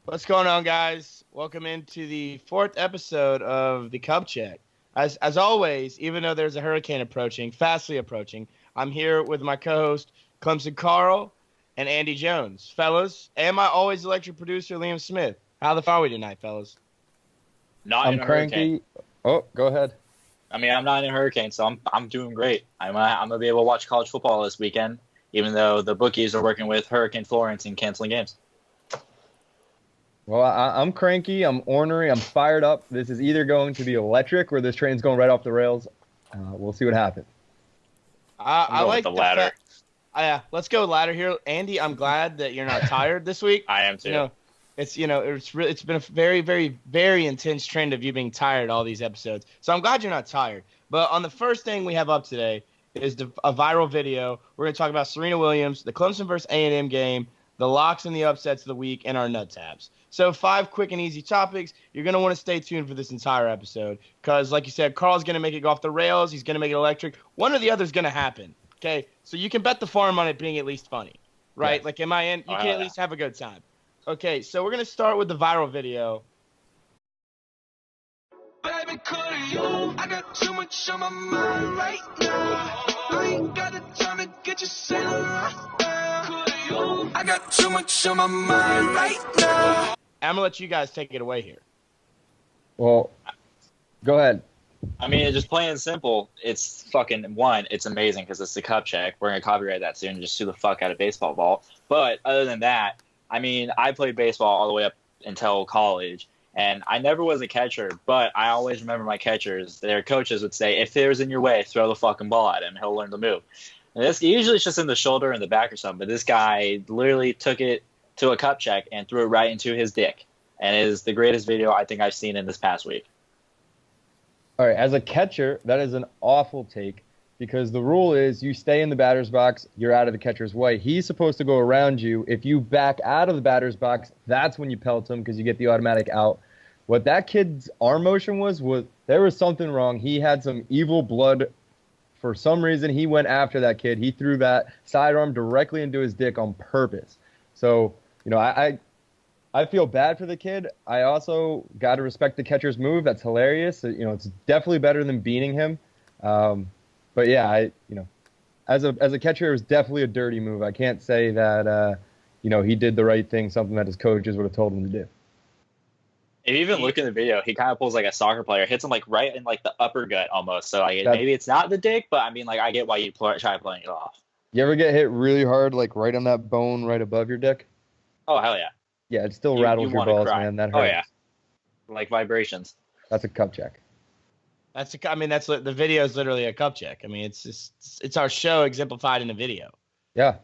What's going on, guys? Welcome into the fourth episode of the Cub Check. As always, even though there's a hurricane approaching, fastly approaching, I'm here with my co-host Clemson Carl and Andy Jones. Fellas, and my always electric producer Liam Smith. How the fuck are we tonight, fellas? Not in a cranky. hurricane. Oh, go ahead. I mean, I'm not in a hurricane, so I'm doing great. I'm gonna be able to watch college football this weekend, even though the bookies are working with Hurricane Florence and canceling games. Well, I'm cranky. I'm ornery. I'm fired up. This is either going to be electric or this train's going right off the rails. We'll see what happens. I like the latter. Yeah, let's go ladder here, Andy. I'm glad that you're not tired this week. I am too. It's been a very, very, very intense trend of you being tired all these episodes. So I'm glad you're not tired. But on the first thing we have up today is a viral video. We're going to talk about Serena Williams, the Clemson versus A&M game, the locks and the upsets of the week, and our nut tabs. So 5 quick and easy topics. You're going to want to stay tuned for this entire episode because, like you said, Carl's going to make it go off the rails. He's going to make it electric. One or the other is going to happen, okay? So you can bet the farm on it being at least funny, right? Yes. Like, am I in? You can at least have a good time. Okay, so we're going to start with the viral video. Baby, could you? I got too much on my mind right now. I ain't got the time to get you set right now. Could you? I got too much on my mind right now. I'm going to let you guys take it away here. Well, go ahead. I mean, just plain and simple, it's fucking one. It's amazing because it's the Cup Check. We're gonna copyright that soon. Just sue the fuck out of baseball ball. But other than that, I mean, I played baseball all the way up until college, and I never was a catcher. But I always remember my catchers. Their coaches would say, "If there's in your way, throw the fucking ball at him. He'll learn to move." And this usually it's just in the shoulder and the back or something. But this guy literally took it to a Cup Check and threw it right into his dick. And it is the greatest video I think I've seen in this past week. All right, as a catcher, that is an awful take because the rule is you stay in the batter's box, you're out of the catcher's way. He's supposed to go around you. If you back out of the batter's box, that's when you pelt him because you get the automatic out. What that kid's arm motion was there was something wrong. He had some evil blood. For some reason, he went after that kid. He threw that sidearm directly into his dick on purpose. So, I feel bad for the kid. I also got to respect the catcher's move. That's hilarious. It's definitely better than beating him. But yeah, as a catcher, it was definitely a dirty move. I can't say that he did the right thing, something that his coaches would have told him to do. If you even look in the video, he kind of pulls like a soccer player, hits him like right in like the upper gut almost. So maybe it's not the dick, but I mean, like I get why you try playing it off. You ever get hit really hard, like right on that bone right above your dick? Oh hell yeah! Yeah, it still rattles your balls, man. That hurts. Oh yeah, like vibrations. That's a Cup Check. The video is literally a Cup Check. I mean, it's our show exemplified in a video. Yeah.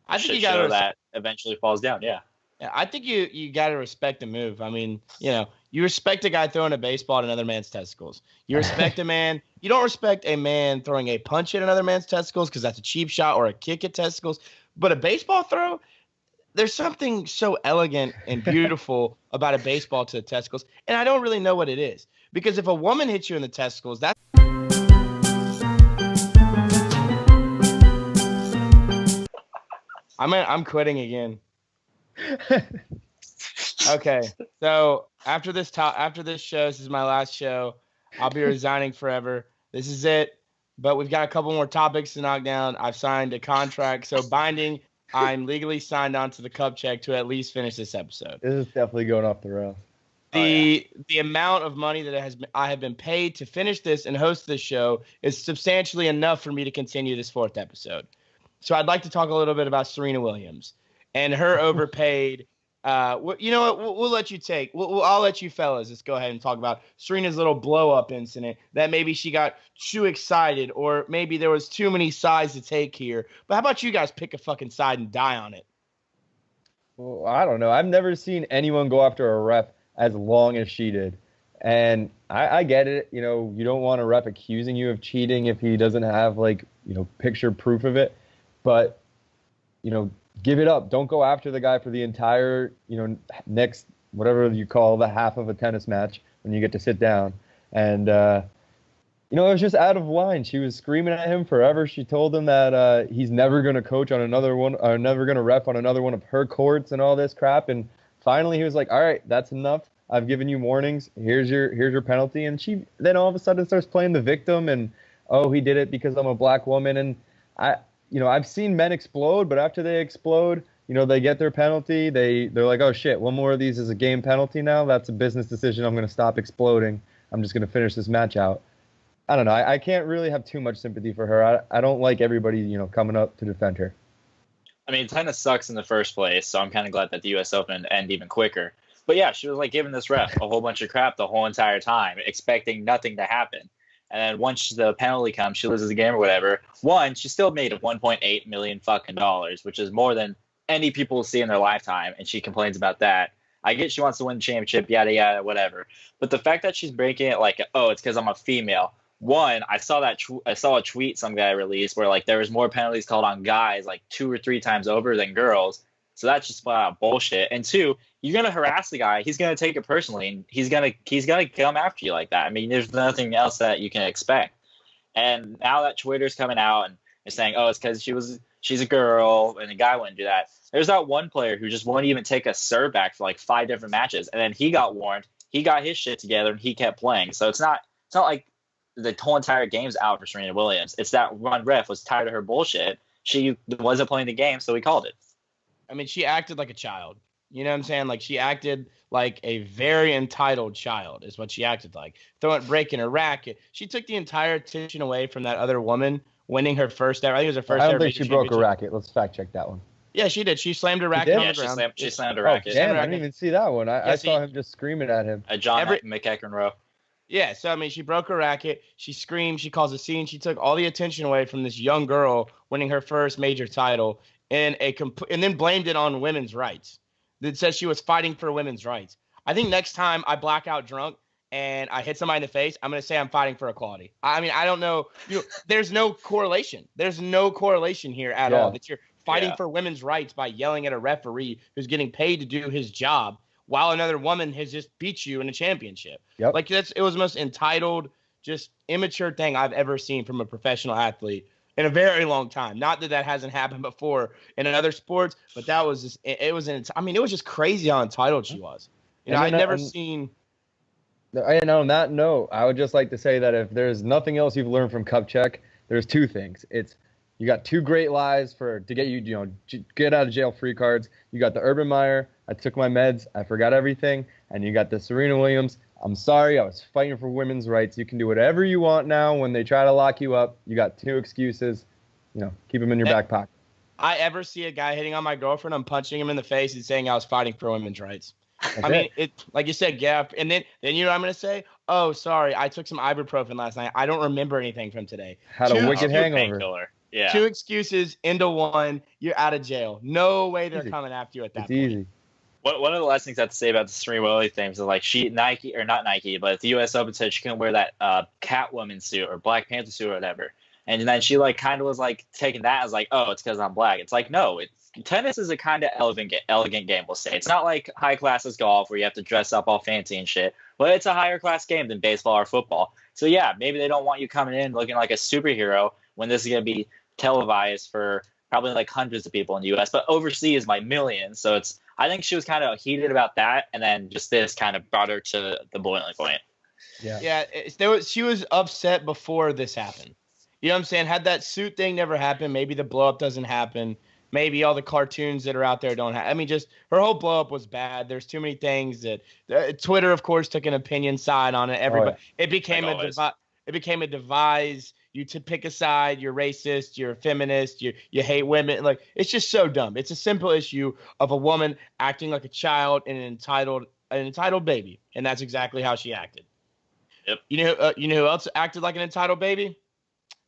I think you got that eventually falls down. Yeah. Yeah, I think you got to respect the move. I mean, you respect a guy throwing a baseball at another man's testicles. You respect a man. You don't respect a man throwing a punch at another man's testicles because that's a cheap shot or a kick at testicles. But a baseball throw, there's something so elegant and beautiful about a baseball to the testicles, and I don't really know what it is. Because if a woman hits you in the testicles, that's I'm quitting again. Okay, so after this show, this is my last show. I'll be resigning forever. This is it. But we've got a couple more topics to knock down. I've signed a contract, so binding. I'm legally signed on to the Cup Check to at least finish this episode. This is definitely going off the rails. The amount of money that I have been paid to finish this and host this show is substantially enough for me to continue this 4th episode. So I'd like to talk a little bit about Serena Williams and her overpaid. You know what? We'll let you take. I'll let you fellas just go ahead and talk about Serena's little blow up incident that maybe she got too excited or maybe there was too many sides to take here. But how about you guys pick a fucking side and die on it? Well, I don't know. I've never seen anyone go after a ref as long as she did. And I get it. You don't want a ref accusing you of cheating if he doesn't have picture proof of it. But, give it up. Don't go after the guy for the entire, next, whatever you call the half of a tennis match when you get to sit down. And, it was just out of line. She was screaming at him forever. She told him that he's never going to coach on another one, or never going to ref on another one of her courts and all this crap. And finally he was like, all right, that's enough. I've given you warnings. Here's your penalty. And she then all of a sudden starts playing the victim and, oh, he did it because I'm a black woman. And I've seen men explode, but after they explode, they get their penalty. They're like, oh shit, one more of these is a game penalty now. That's a business decision. I'm going to stop exploding. I'm just going to finish this match out. I don't know. I can't really have too much sympathy for her. I don't like everybody, coming up to defend her. I mean, tennis sucks in the first place, so I'm kind of glad that the U.S. Open ended even quicker. But yeah, she was like giving this ref a whole bunch of crap the whole entire time, expecting nothing to happen. And then once the penalty comes, she loses the game or whatever. One, she still made $1.8 million fucking dollars, which is more than any people will see in their lifetime, and she complains about that. I get she wants to win the championship, yada yada, whatever. But the fact that she's breaking it like, oh, it's because I'm a female. One, I saw a tweet some guy released where like there was more penalties called on guys like 2 or 3 times over than girls. So that's just flat out bullshit. And two, you're gonna harass the guy. He's gonna take it personally, and he's gonna come after you like that. I mean, there's nothing else that you can expect. And now that Twitter's coming out and is saying, oh, it's because she's a girl and the guy wouldn't do that. There's that one player who just wouldn't even take a serve back for like 5 different matches, and then he got warned. He got his shit together and he kept playing. So it's not like the whole entire game's out for Serena Williams. It's that one ref was tired of her bullshit. She wasn't playing the game, so he called it. I mean, she acted like a child. You know what I'm saying? Like, she acted like a very entitled child is what she acted like. Breaking her racket. She took the entire attention away from that other woman winning her first ever. I think it was her first ever. I don't think she broke a racket. Let's fact check that one. Yeah, she did. She slammed her racket on the ground. She slammed a racket. Damn, I didn't even see that one. I saw him just screaming at him. John McEachran-Rowe. Yeah, so, I mean, she broke her racket. She screamed. She caused a scene. She took all the attention away from this young girl winning her first major title and then blamed it on women's rights. That says she was fighting for women's rights. I think next time I black out drunk and I hit somebody in the face, I'm going to say I'm fighting for equality. I mean, I don't know. There's no correlation. There's no correlation here at all that you're fighting for women's rights by yelling at a referee who's getting paid to do his job while another woman has just beat you in a championship. Yep. Like, it was the most entitled, just immature thing I've ever seen from a professional athlete in a very long time. Not that hasn't happened before in other sports, but that was just, it was just crazy how entitled she was. I'd never seen. And on that note, I would just like to say that if there's nothing else you've learned from Kupchak, there's 2 things. It's, you got 2 great lies to get you, get out of jail free cards. You got the Urban Meyer, I took my meds, I forgot everything. And you got the Serena Williams, I'm sorry, I was fighting for women's rights. You can do whatever you want now. When they try to lock you up, you got 2 excuses. Keep them in your back pocket. I ever see a guy hitting on my girlfriend, I'm punching him in the face and saying I was fighting for women's rights. It like you said, and then you know what I'm going to say? Oh, sorry, I took some ibuprofen last night. I don't remember anything from today. Had a wicked hangover. Yeah. 2 excuses into one. You're out of jail. No way they're coming after you at that point. Easy. One of the last things I have to say about the Serena Williams thing is like not Nike, but the U.S. Open said she couldn't wear that Catwoman suit or Black Panther suit or whatever. And then she like kind of was like taking that as like, oh, it's because I'm black. It's like, no, tennis is a kind of elegant game, we'll say. It's not like high class as golf where you have to dress up all fancy and shit, but it's a higher class game than baseball or football. So yeah, maybe they don't want you coming in looking like a superhero when this is going to be televised for probably like hundreds of people in the U.S., but overseas by millions. So I think she was kind of heated about that, and then just this kind of brought her to the boiling point. Yeah. She was upset before this happened. You know what I'm saying? Had that suit thing never happened, maybe the blow up doesn't happen. Maybe all the cartoons that are out there don't have. I mean, just her whole blow up was bad. There's too many things that Twitter, of course, took an opinion side on it. Everybody, it became a devise. You to pick a side. You're racist. You're a feminist. You hate women. Like, it's just so dumb. It's a simple issue of a woman acting like a child and an entitled baby, and that's exactly how she acted. Yep. You know who else acted like an entitled baby?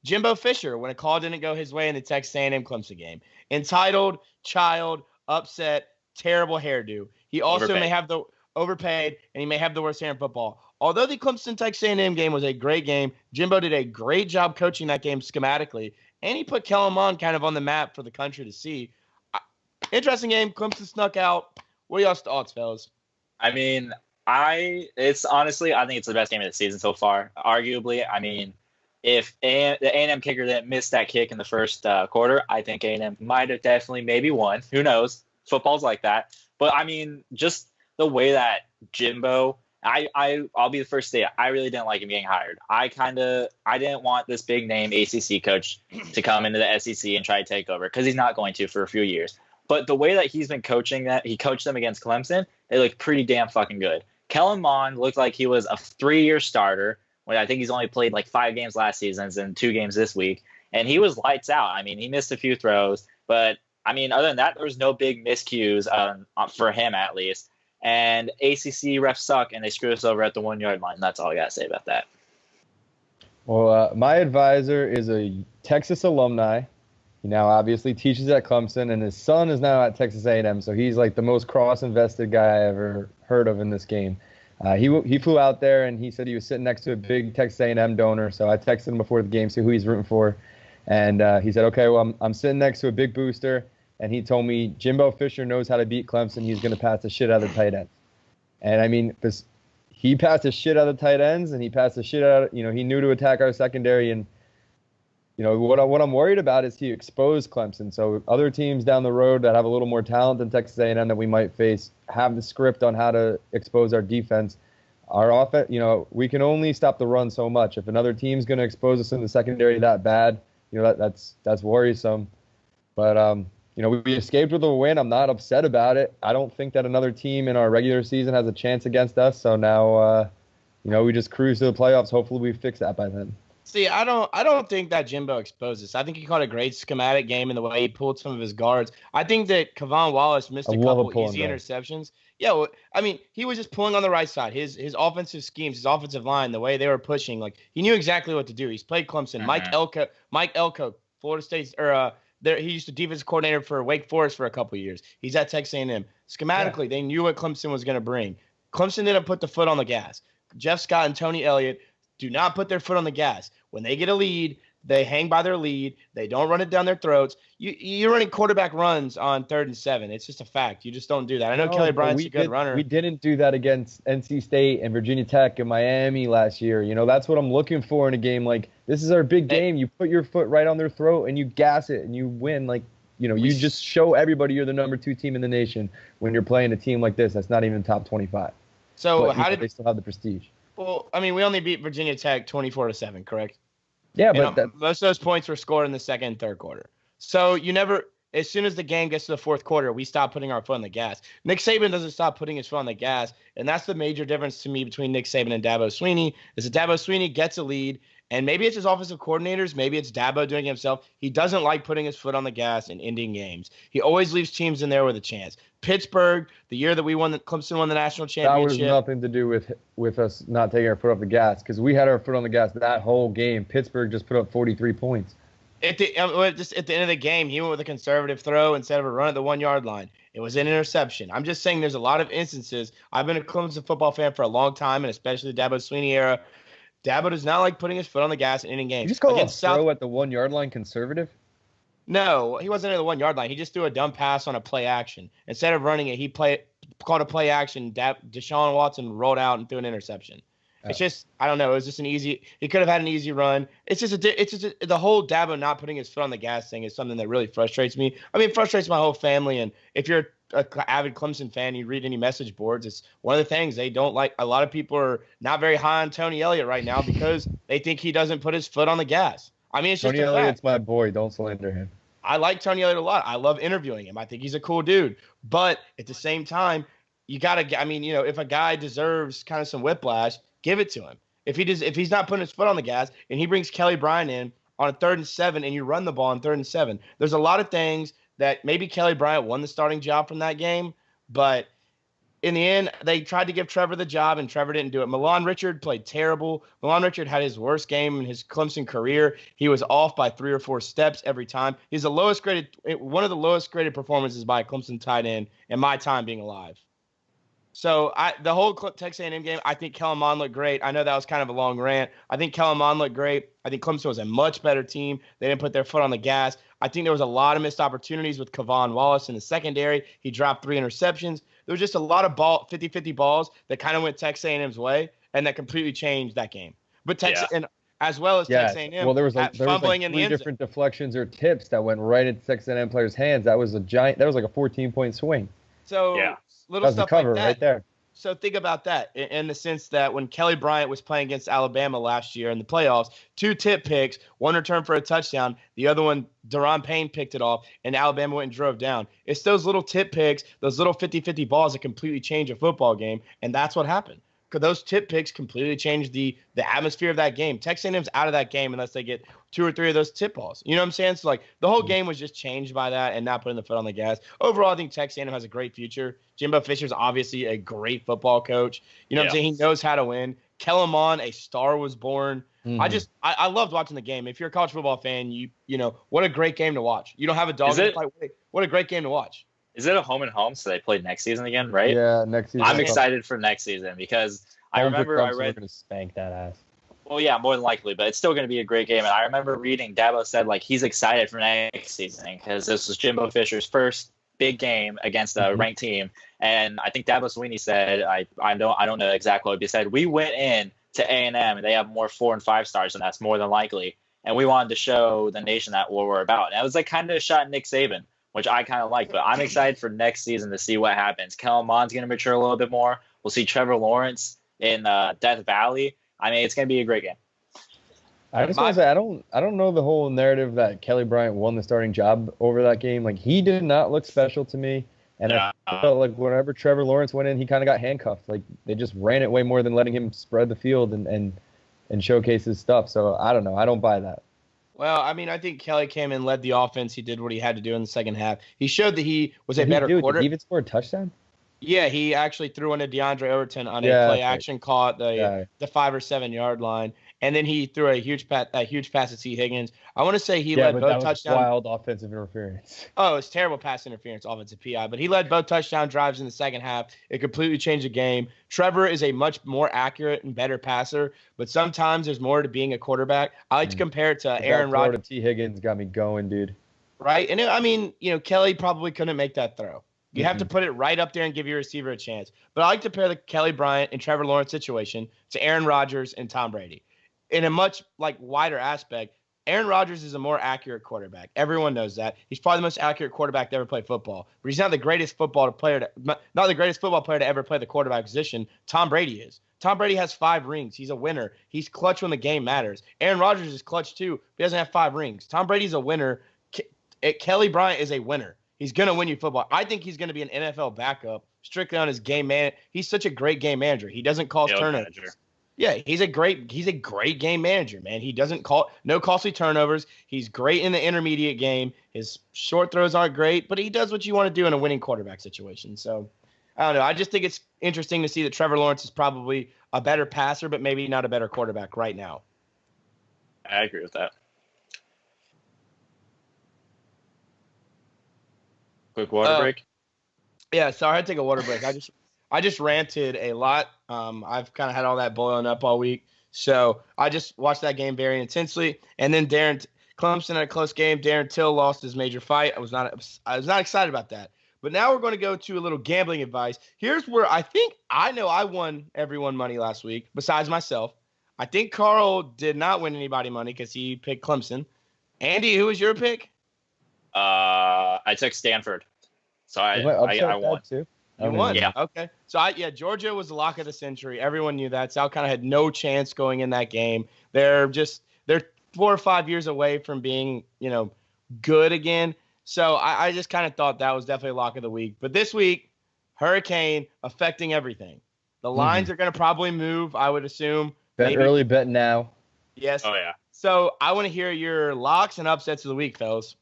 Jimbo Fisher, when a call didn't go his way in the Texas A&M Clemson game. Entitled, child, upset, terrible hairdo. He also may have the overpaid, and he may have the worst hair in football. Although the Clemson Texas A&M game was a great game, Jimbo did a great job coaching that game schematically, and he put Kellen Mond kind of on the map for the country to see. Interesting game. Clemson snuck out. What are y'all's thoughts, fellas? I mean, I think it's the best game of the season so far. Arguably, I mean, if the A&M kicker didn't miss that kick in the first quarter, I think A&M might have definitely maybe won. Who knows? Football's like that. But I mean, just the way that Jimbo, I'll be the first to say I really didn't like him getting hired. I didn't want this big name ACC coach to come into the SEC and try to take over because he's not going to for a few years. But the way that he's been coaching he coached them against Clemson, they look pretty damn fucking good. Kellen Mond looked like he was a 3-year starter when I think he's only played like 5 games last season and 2 games this week. And he was lights out. I mean, he missed a few throws, but I mean, other than that, there was no big miscues for him at least. And ACC refs suck, and they screw us over at the 1-yard line. That's all I got to say about that. Well, my advisor is a Texas alumni. He now obviously teaches at Clemson, and his son is now at Texas A&M, so he's like the most cross-invested guy I ever heard of in this game. He flew out there, and he said he was sitting next to a big Texas A&M donor, so I texted him before the game, see who he's rooting for. And he said, okay, well, I'm sitting next to a big booster, and he told me Jimbo Fisher knows how to beat Clemson. He's going to pass the shit out of the tight ends. And, I mean, he passed the shit out of the tight ends, and he passed the shit out of, he knew to attack our secondary, and what I'm worried about is he exposed Clemson. So other teams down the road that have a little more talent than Texas A&M that we might face have the script on how to expose our defense. Our offense, we can only stop the run so much. If another team's going to expose us in the secondary that bad, that's worrisome. But we escaped with a win. I'm not upset about it. I don't think that another team in our regular season has a chance against us. So now, we just cruise to the playoffs. Hopefully, we fix that by then. See, I don't think that Jimbo exposed us. I think he caught a great schematic game in the way he pulled some of his guards. I think that Kevon Wallace missed a couple easy interceptions. Yeah, well, I mean, he was just pulling on the right side. His offensive schemes, his offensive line, the way they were pushing, like he knew exactly what to do. He's played Clemson. Mike Elko, Florida State's he used to defensive coordinator for Wake Forest for a couple of years. He's at Texas A&M. Schematically, They knew what Clemson was going to bring. Clemson didn't put the foot on the gas. Jeff Scott and Tony Elliott do not put their foot on the gas. When they get a lead, they hang by their lead. They don't run it down their throats. You're running quarterback runs on 3rd and 7. It's just a fact. You just don't do that. I know Kelly Bryant's a good runner. We didn't do that against NC State and Virginia Tech and Miami last year. That's what I'm looking for in a game. Like, this is our big game. You put your foot right on their throat and you gas it and you win. Like, you just show everybody you're the number 2 team in the nation when you're playing a team like this that's not even top 25. So but, they still have the prestige? Well, I mean, we only beat Virginia Tech 24-7, correct? Yeah, but most of those points were scored in the second and third quarter. So as soon as the game gets to the fourth quarter, we stop putting our foot on the gas. Nick Saban doesn't stop putting his foot on the gas, and that's the major difference to me between Nick Saban and Dabo Swinney, is that Dabo Swinney gets a lead, and maybe it's his offensive coordinators, maybe it's Dabo doing it himself. He doesn't like putting his foot on the gas and ending games. He always leaves teams in there with a chance. Pittsburgh, the year that Clemson won the national championship. That was nothing to do with us not taking our foot off the gas, because we had our foot on the gas that whole game. Pittsburgh just put up 43 points. At the end of the game, he went with a conservative throw instead of a run at the 1-yard line. It was an interception. I'm just saying there's a lot of instances. I've been a Clemson football fan for a long time, and especially the Dabo Swinney era. Dabo does not like putting his foot on the gas in ending games. You just call a throw at the 1-yard line conservative? No, he wasn't at the 1-yard line. He just threw a dumb pass on a play action. Instead of running it, he called a play action. Deshaun Watson rolled out and threw an interception. It's just, I don't know. It was just he could have had an easy run. It's just the whole Dabo not putting his foot on the gas thing is something that really frustrates me. I mean, it frustrates my whole family. And if you're an avid Clemson fan, you read any message boards, it's one of the things they don't like. A lot of people are not very high on Tony Elliott right now because they think he doesn't put his foot on the gas. I mean, it's just Tony Elliott's my boy. Don't slander him. I like Tony Elliott a lot. I love interviewing him. I think he's a cool dude. But at the same time, you got to, if a guy deserves kind of some whiplash, give it to him. If he's not putting his foot on the gas and he brings Kelly Bryant in on a 3rd and 7 and you run the ball on 3rd and 7, there's a lot of things that maybe Kelly Bryant won the starting job from that game, but in the end, they tried to give Trevor the job, and Trevor didn't do it. Milan Richard played terrible. Milan Richard had his worst game in his Clemson career. He was off by 3 or 4 steps every time. He's one of the lowest graded performances by a Clemson tight end in my time being alive. So the whole Texas A&M game, I think Kellen Mond looked great. I know that was kind of a long rant. I think Kellen Mond looked great. I think Clemson was a much better team. They didn't put their foot on the gas. I think there was a lot of missed opportunities with Kevon Wallace in the secondary. He dropped 3 interceptions. There was just a lot of 50-50 balls that kind of went Texas A&M's way, and that completely changed that game. But Texas and as well as Texas A&M, well, there was like 3 different deflections or tips that went right into Texas A&M players' hands. That was like a 14-point swing. So little That's the stuff cover like that. right there. So think about that in the sense that when Kelly Bryant was playing against Alabama last year in the playoffs, 2 tip picks, one return for a touchdown, the other one, Deron Payne picked it off, and Alabama went and drove down. It's those little tip picks, those little 50-50 balls that completely change a football game, and that's what happened. Because those tip picks completely changed the atmosphere of that game. Texas A&M's out of that game unless they get 2 or 3 of those tip balls. You know what I'm saying? So, like, the whole game was just changed by that and not putting the foot on the gas. Overall, I think Texas A&M has a great future. Jimbo Fisher's obviously a great football coach. You know what I'm saying? He knows how to win. Kellen Mond, a star was born. I loved watching the game. If you're a college football fan, you know what a great game to watch. You don't have a dog in the fight. What a great game to watch. Is it a home and home? So they play next season again, right? Yeah, next season. I'm excited for next season because I remember I read. Going to spank that ass. Well, yeah, more than likely, but it's still going to be a great game. And I remember reading Dabo said like he's excited for next season because this was Jimbo Fisher's first big game against a ranked team. And I think Dabo Swinney said, I don't know exactly what he said. We went in to A&M and they have more 4 and 5 stars, and that's more than likely. And we wanted to show the nation that what we're about. And it was like kind of a shot at Nick Saban, which I kind of like. But I'm excited for next season to see what happens. Kellen Mond's going to mature a little bit more. We'll see Trevor Lawrence in Death Valley. I mean, it's going to be a great game. I just want to say I don't know the whole narrative that Kelly Bryant won the starting job over that game. Like, he did not look special to me. And I felt like whenever Trevor Lawrence went in, he kind of got handcuffed. Like, they just ran it way more than letting him spread the field and showcase his stuff. So, I don't know. I don't buy that. Well, I mean, I think Kelly came in, led the offense. He did what he had to do in the second half. He showed that he was a better quarterback. Did he even score a touchdown? Yeah, he actually threw into DeAndre Overton on a play action call at the 5 or 7 yard line, and then he threw a huge pass to T. Higgins. I want to say he led both touchdowns. Wild offensive interference. Oh, it's terrible pass interference, offensive PI. But he led both touchdown drives in the second half. It completely changed the game. Trevor is a much more accurate and better passer, but sometimes there's more to being a quarterback. I like to compare it to Aaron Rodgers. T. Higgins got me going, dude. Right, and I mean, Kelly probably couldn't make that throw. You have to put it right up there and give your receiver a chance. But I like to pair the Kelly Bryant and Trevor Lawrence situation to Aaron Rodgers and Tom Brady. In a much wider aspect, Aaron Rodgers is a more accurate quarterback. Everyone knows that. He's probably the most accurate quarterback to ever play football. But he's not the greatest football player to ever play the quarterback position. Tom Brady is. Tom Brady has 5 rings. He's a winner. He's clutch when the game matters. Aaron Rodgers is clutch too, but he doesn't have 5 rings. Tom Brady's a winner. Kelly Bryant is a winner. He's going to win you football. I think he's going to be an NFL backup strictly on his game man. He's such a great game manager. He doesn't cause turnovers. Manager. Yeah, he's a great game manager, man. He doesn't no costly turnovers. He's great in the intermediate game. His short throws aren't great, but he does what you want to do in a winning quarterback situation. So, I don't know. I just think it's interesting to see that Trevor Lawrence is probably a better passer, but maybe not a better quarterback right now. I agree with that. Quick water break. Yeah, sorry, I had to take a water break. I just ranted a lot. I've kind of had all that boiling up all week, so I just watched that game very intensely. And then Clemson had a close game. Darren Till lost his major fight. I was not excited about that. But now we're going to go to a little gambling advice. Here's where I think I won everyone money last week besides myself. I think Carl did not win anybody money because he picked Clemson. Andy, who was your pick? I took Stanford, so I won. Too. You won? Yeah. Okay. So, Georgia was the lock of the century. Everyone knew that. South Carolina had no chance going in that game. They're 4 or 5 years away from being, good again. So, I just kind of thought that was definitely a lock of the week. But this week, Hurricane affecting everything. The lines are going to probably move, I would assume. Bet early, bet now. Yes. Oh, yeah. So, I want to hear your locks and upsets of the week, fellas.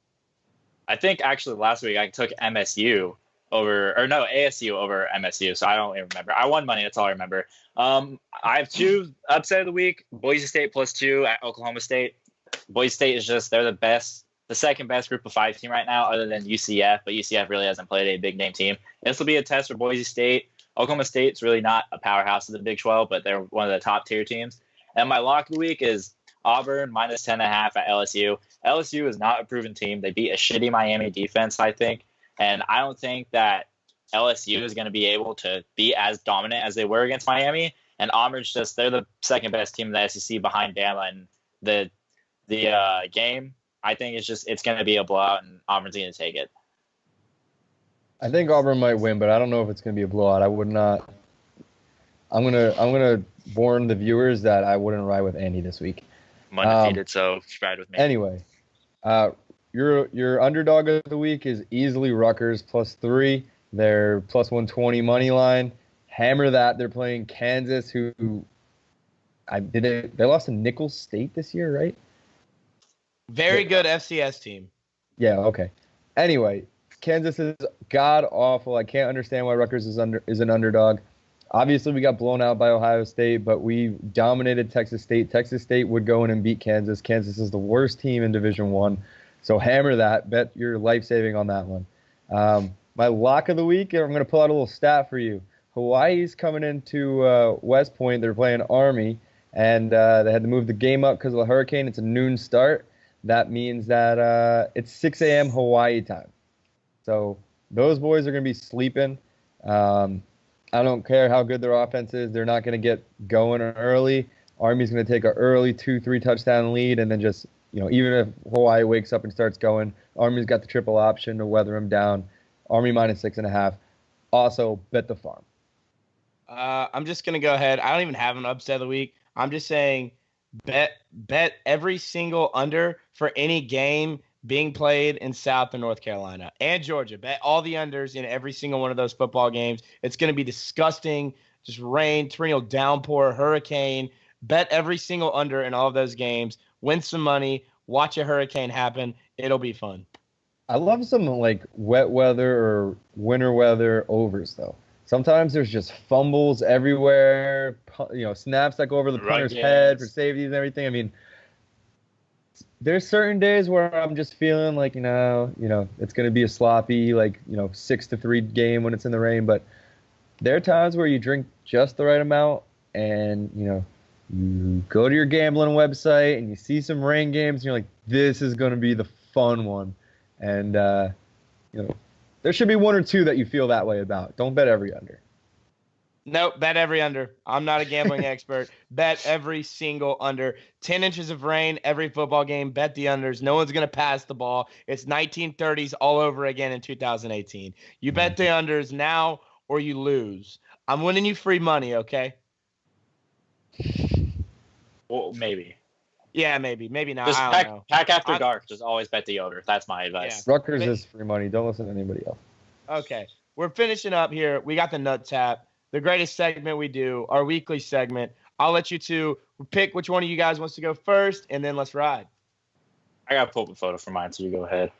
I think actually last week I took ASU over MSU, so I don't even remember. I won money, that's all I remember. I have 2 upset of the week: Boise State +2 at Oklahoma State. Boise State is they're the second best group of 5 team right now, other than UCF, but UCF really hasn't played a big name team. This will be a test for Boise State. Oklahoma State's really not a powerhouse of the Big 12, but they're one of the top tier teams. And my lock of the week is Auburn -10.5 at LSU. LSU is not a proven team. They beat a shitty Miami defense, I think. And I don't think that LSU is going to be able to be as dominant as they were against Miami. And Auburn's they're the second best team in the SEC behind Bama. And the game, I think it's going to be a blowout, and Auburn's going to take it. I think Auburn might win, but I don't know if it's going to be a blowout. I would not. I'm gonna warn the viewers that I wouldn't ride with Andy this week. I'm undefeated, so ride with me. Anyway, your underdog of the week is easily Rutgers +3. They're +120 money line. Hammer that. They're playing Kansas, who they lost to Nicholls State this year, right? Very good FCS team. Yeah. Okay. Anyway, Kansas is god awful. I can't understand why Rutgers is an underdog. Obviously, we got blown out by Ohio State, but we dominated Texas State. Texas State would go in and beat Kansas. Kansas is the worst team in Division I. So hammer that. Bet your life saving on that one. My lock of the week, I'm going to pull out a little stat for you. Hawaii's coming into West Point. They're playing Army, and they had to move the game up because of the hurricane. It's a noon start. That means that it's 6 a.m. Hawaii time. So those boys are going to be sleeping. I don't care how good their offense is. They're not going to get going early. Army's going to take an early 2-3 touchdown lead, and then just, even if Hawaii wakes up and starts going, Army's got the triple option to weather them down. Army -6.5. Also, bet the farm. I'm just going to go ahead. I don't even have an upset of the week. I'm just saying bet every single under for any game being played in South and North Carolina and Georgia. Bet all the unders in every single one of those football games. It's going to be disgusting. Just rain, tornado, downpour, hurricane. Bet every single under in all of those games. Win some money. Watch a hurricane happen. It'll be fun. I love some like wet weather or winter weather overs, though. Sometimes there's just fumbles everywhere, snaps that go over the punter's head for safeties and everything. I mean, there's certain days where I'm just feeling like, it's going to be a sloppy, 6-3 game when it's in the rain. But there are times where you drink just the right amount and, you go to your gambling website and you see some rain games and you're like, this is going to be the fun one. And, there should be one or two that you feel that way about. Don't bet every under. Nope, bet every under. I'm not a gambling expert. Bet every single under. 10 inches of rain every football game. Bet the unders. No one's going to pass the ball. It's 1930s all over again in 2018. You bet the unders now or you lose. I'm winning you free money, okay? Well, maybe. Yeah, maybe. Maybe not. Just I don't know. pack after dark. Just always bet the over. That's my advice. Yeah. Rutgers is free money. Don't listen to anybody else. Okay. We're finishing up here. We got the nut tap. The greatest segment we do, our weekly segment. I'll let you two pick which one of you guys wants to go first, and then let's ride. I got to pull up a photo for mine, so you go ahead.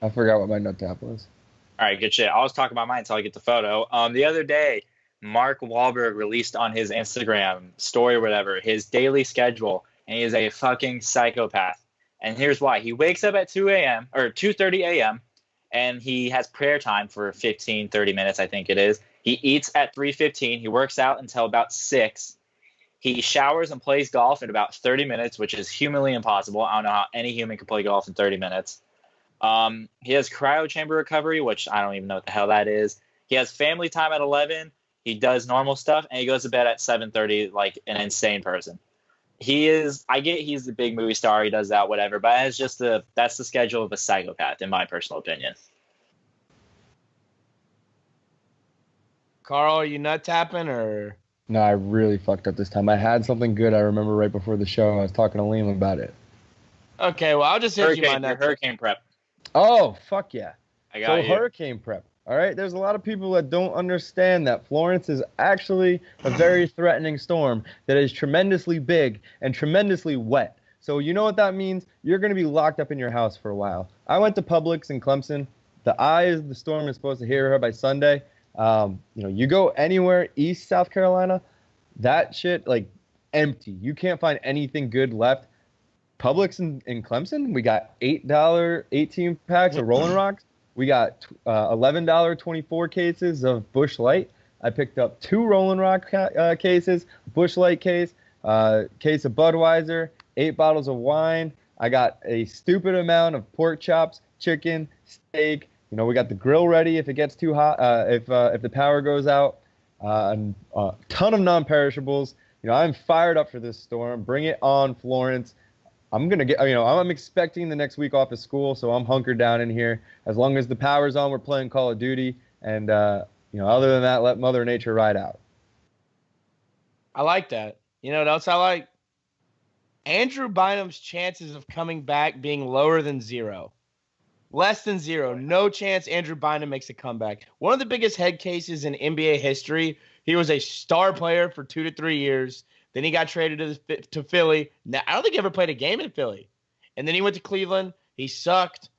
I forgot what my nut tap was. All right, good shit. I'll just talk about mine until I get the photo. The other day, Mark Wahlberg released on his Instagram story or whatever his daily schedule, and he is a fucking psychopath. And here's why. He wakes up at 2 a.m. or 2:30 a.m., and he has prayer time for 15, 30 minutes, I think it is. He eats at 3:15. He works out until about 6. He showers and plays golf in about 30 minutes, which is humanly impossible. I don't know how any human can play golf in 30 minutes. He has cryo chamber recovery, which I don't even know what the hell that is. He has family time at 11. He does normal stuff, and he goes to bed at 7:30 like an insane person. He's the big movie star. He does that, whatever. But it's just that's the schedule of a psychopath, in my personal opinion. Carl, are you nut tapping or? No, I really fucked up this time. I had something good I remember right before the show. I was talking to Liam about it. Okay, well, I'll just hit you my nut. Hurricane prep. Oh, fuck yeah. I got you. Hurricane prep. All right, there's a lot of people that don't understand that Florence is actually a very threatening storm that is tremendously big and tremendously wet. So you know what that means? You're going to be locked up in your house for a while. I went to Publix in Clemson. The eye of the storm is supposed to hit her by Sunday. You go anywhere east South Carolina, that shit, empty. You can't find anything good left. Publix in Clemson, we got $8 18 packs of Rolling Rocks. We got $11 24 cases of Busch Light. I picked up 2 Rolling Rock cases, Busch Light case of Budweiser, 8 bottles of wine. I got a stupid amount of pork chops, chicken, steak. We got the grill ready if it gets too hot, if the power goes out, and a ton of non-perishables. I'm fired up for this storm. Bring it on, Florence. I'm expecting the next week off of school, so I'm hunkered down in here. As long as the power's on, we're playing Call of Duty, And, other than that, let Mother Nature ride out. I like that. You know what else I like? Andrew Bynum's chances of coming back being lower than 0. Less than 0. No chance Andrew Bynum makes a comeback. One of the biggest head cases in NBA history. He was a star player for 2 to 3 years. Then he got traded to Philly. Now, I don't think he ever played a game in Philly. And then he went to Cleveland. He sucked.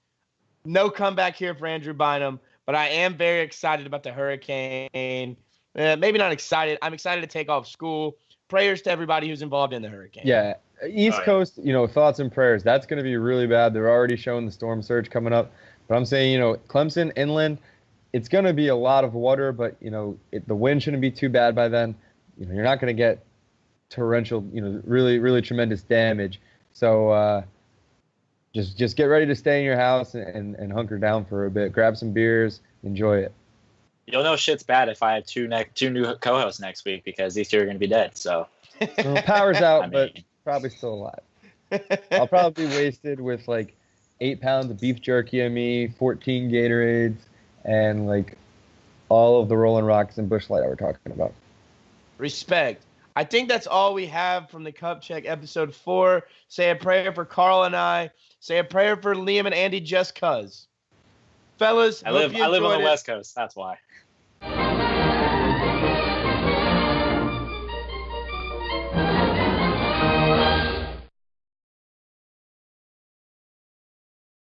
No comeback here for Andrew Bynum. But I am very excited about the Hurricane. Maybe not excited. I'm excited to take off school. Prayers to everybody who's involved in the Hurricane. Yeah. East Coast, thoughts and prayers. That's going to be really bad. They're already showing the storm surge coming up. But I'm saying, Clemson, inland, it's going to be a lot of water, but, the wind shouldn't be too bad by then. You're not going to get torrential, really, really tremendous damage. So just get ready to stay in your house and hunker down for a bit. Grab some beers. Enjoy it. You'll know shit's bad if I have two new co-hosts next week because these two are going to be dead. So power's out, but probably still alive. I'll probably be wasted with 8 pounds of beef jerky on me, 14 Gatorades, and all of the Rolling Rocks and Busch Light I were talking about. Respect. I think that's all we have from the Cup Check episode 4. Say a prayer for Carl and I. Say a prayer for Liam and Andy just cuz. Fellas, I live on the West Coast. That's why.